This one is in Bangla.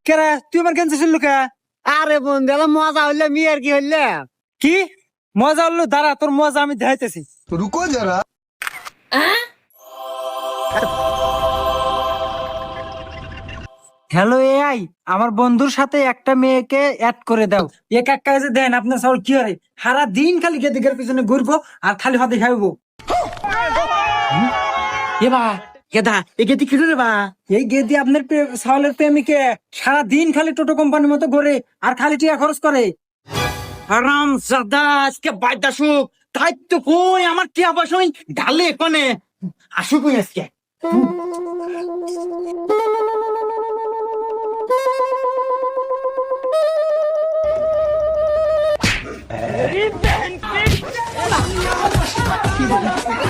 কেরা তুই আমার ক্যান্সার শুনলু কে? আরে বন্ধু মজা হইলে মেয়ের কি হইলে কি মজা হলো? দাঁড়া, তোর মজা আমি দেখাইতেছি। रुको जरा। হ্যালো এআই, আমার বন্ধুর সাথে একটা মেয়েকে অ্যাড করে দাও। এক এক কাজে দেন আপনার সব কি হয়, সারা দিন খালি গেদিকের পিছনে ঘুরবো আর খালি হাতে খাইবো। এবা গেদা এ গেদি কি রে বা এই গেদি আপনার সাওলের প্রেমিকে সারা দিন খালি টোটো কোম্পানির মতো ঘুরে আর খালি টাকা খরচ করে। আরাম জাদা আজকে বাইদা সুখ তাই তো কই আমার কি আবাস হই ঢালে কোনে আসুক আজকে बहन की